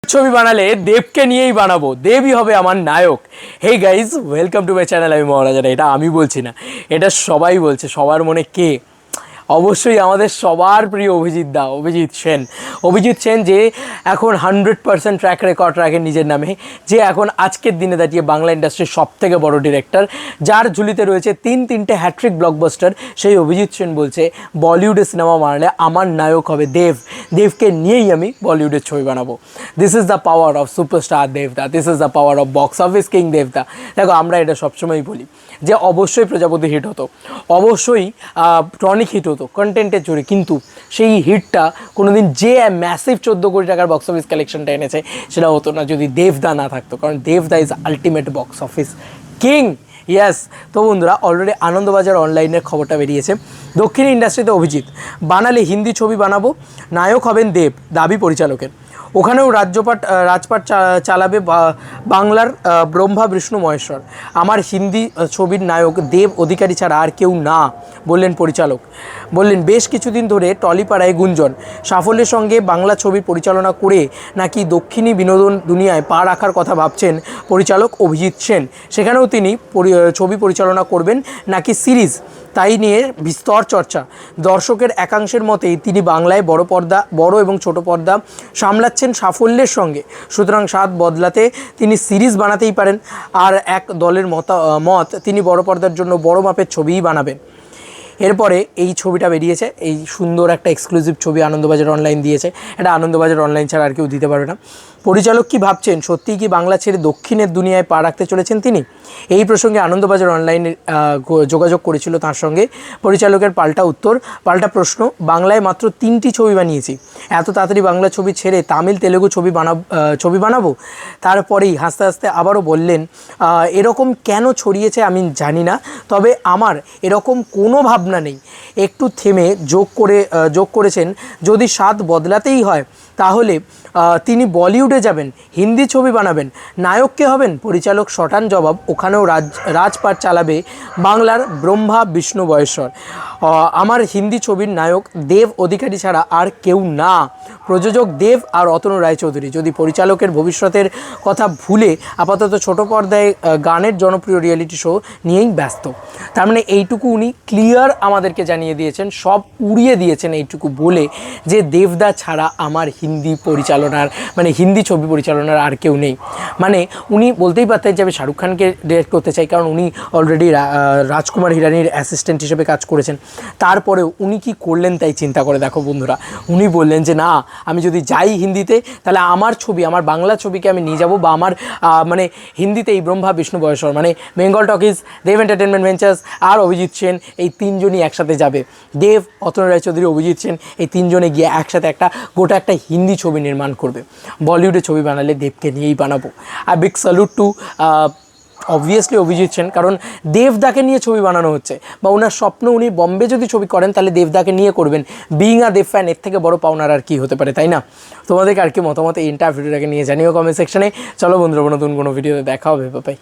ছবি বানালে দেবকে নিয়েই বানাবো, দেবই হবে আমার নায়ক। Hey guys, welcome to my channel. আমি মহারাজারা, এটা আমি বলছি না, এটা সবাই বলছে। সবার মনে কে? অবশ্যই আমাদের সবার প্রিয় অভিজিৎ দা, অভিজিৎ সেন। অভিজিৎ সেন যে এখন 100% ট্র্যাক রেকর্ড রাখেন নিজের নামে, যে এখন আজকের দিনে দাঁড়িয়ে বাংলা ইন্ডাস্ট্রির সবথেকে বড় ডিরেক্টর, যার ঝুলিতে রয়েছে তিনটে হ্যাট্রিক ব্লকবাস্টার। সেই অভিজিৎ সেন বলছে বলিউডে সিনেমা বানালে আমার নায়ক হবে দেব, দেবকে নিয়েই আমি বলিউডের ছবি বানাবো। This is the power of superstar দেবদা, this is the power of box office king দেবদা। দেখো, আমরা এটা সবসময়ই বলি যে অবশ্যই প্রজাপতি হিট হতো, অবশ্যই টনিক হিট হতো কন্টেন্টের জোরে, কিন্তু সেই হিটটা কোনোদিন যে ম্যাসিভ 14 কোটি টাকার বক্স অফিস কালেকশনটা এনেছে সেটা হতো না যদি দেবদা না থাকতো, কারণ দেবদা is ultimate box office king. Yes. তো বন্ধুরা, অলরেডি আনন্দবাজার অনলাইনের খবরটা বেরিয়েছে। দক্ষিণ ইন্ডাস্ট্রিতে অভিজিৎ বানালে হিন্দি ছবি বানাবো, নায়ক হবেন দেব, দাবি পরিচালকের। ওখানেও রাজপাট চালাবে বাংলার ব্রহ্মা বিষ্ণু মহেশ্বর। আমার হিন্দি ছবির নায়ক দেব অধিকারী ছাড়া আর কেউ না, বললেন পরিচালক। বললেন বেশ কিছুদিন ধরে টলিপাড়ায় গুঞ্জন, সাফল্যের সঙ্গে বাংলা ছবি পরিচালনা করে নাকি দক্ষিণী বিনোদন দুনিয়ায় পা রাখার কথা ভাবছেন পরিচালক অভিজিৎ সেন। সেখানেও তিনি ছবি পরিচালনা করবেন নাকি সিরিজ, তাই নিয়ে বিস্তর চর্চা। দর্শকের একাংশের মতেই তিনি বাংলায় বড় এবং ছোট পর্দা সামলাচ্ছেন সাফল্যের সঙ্গে, সুতরাং স্বাদ বদলাতে তিনি সিরিজ বানাতেই পারেন। আর এক দলের মত তিনি বড় পর্দার জন্য বড় মাপের ছবিই বানাবেন। এরপরে এই ছবিটা বেরিয়েছে, এই সুন্দর একটা এক্সক্লুসিভ ছবি আনন্দবাজার অনলাইন দিয়েছে। এটা আনন্দবাজার অনলাইন ছাড়া আর কেউ দিতে পারবে না। পরিচালক কি ভাবছেন, সত্যিই কি বাংলা ছেড়ে দক্ষিণের দুনিয়ায় পা রাখতে চলেছেন তিনি? এই প্রসঙ্গে আনন্দবাজার অনলাইনে যোগাযোগ করেছিল তার সঙ্গে। পরিচালকের পাল্টা প্রশ্ন, বাংলায় মাত্র 3টি ছবি বানিয়েছি, এত তাড়াতাড়ি বাংলা ছবি ছেড়ে তামিল তেলেগু ছবি বানাবো? তারপরেই হাসতে হাসতে আবারও বললেন, এরকম কেন ছড়িয়েছে আমি জানি না, তবে আমার এরকম কোনো ভাবনা নেই। একটু থেমে যোগ করেছেন, যদি স্বাদ বদলাতেই হয় তাহলে তিনি বলিউডে যাবেন, হিন্দি ছবি বানাবেন, নায়ক কে হবেন? পরিচালক শটান জবাব, ওখানেও রাজপাট চালাবে বাংলার ব্রহ্মা বিষ্ণু মহেশ্বর। আমার হিন্দি ছবির নায়ক দেব অধিকারী ছাড়া আর কেউ না। প্রযোজক দেব আর অতনু রায়চৌধুরী। যদি পরিচালকের ভবিষ্যতের কথা ভুলে আপাতত ছোট পর্দায় গানের জনপ্রিয় রিয়েলিটি শো নিয়েই ব্যস্ত। তার মানে এইটুকু উনি ক্লিয়ার আমাদেরকে জানিয়ে দিয়েছেন, সব উড়িয়ে দিয়েছেন এইটুকু বলে, যে দেবদা ছাড়া আমার হিন্দি ছবি পরিচালনার আর কেউ নেই। মানে উনি বলতেই পারতেন যে আমি শাহরুখ খানকে ডিরেক্ট করতে চাই, কারণ উনি অলরেডি রাজকুমার হিরানির অ্যাসিস্ট্যান্ট হিসেবে কাজ করেছেন। তারপরেও উনি কি করলেন তাই চিন্তা করে দেখো বন্ধুরা। উনি বললেন যে না, আমি যদি যাই হিন্দিতে, তাহলে আমার বাংলা ছবিকে আমি নিয়ে যাবো, বা আমার হিন্দিতে এই ব্রহ্মা বিষ্ণু মহেশ্বর, বেঙ্গল টকিজ, দেব এন্টারটেনমেন্ট ভেঞ্চার্স আর অভিজিৎ সেন, এই তিনজনই একসাথে যাবে। দেব, অতনু রায়চৌধুরী, অভিজিৎ সেন, এই তিনজনে গিয়ে একসাথে গোটা একটা হিন্দি ছবি নির্মাণ করবে। বলিউডে ছবি বানালে দেবকে নিয়েই বানাবো। আর big salute to obviously Abhijit Sen, কারণ দেবদাকে নিয়ে ছবি বানানো হচ্ছে, বা ওনার স্বপ্ন উনি বম্বে যদি ছবি করেন তাহলে দেবদাকে নিয়ে করবেন। বিইং আ দেব ফ্যান, এর থেকে বড় পাওনার আর কি হতে পারে, তাই না? তোমাদেরকে আর কি মতামত এই এন্টার ভিডিওটাকে নিয়ে জানিও কমেন্ট সেকশনে। চলো বন্ধুরা, নতুন কোনো ভিডিওতে দেখা হবে, বাই।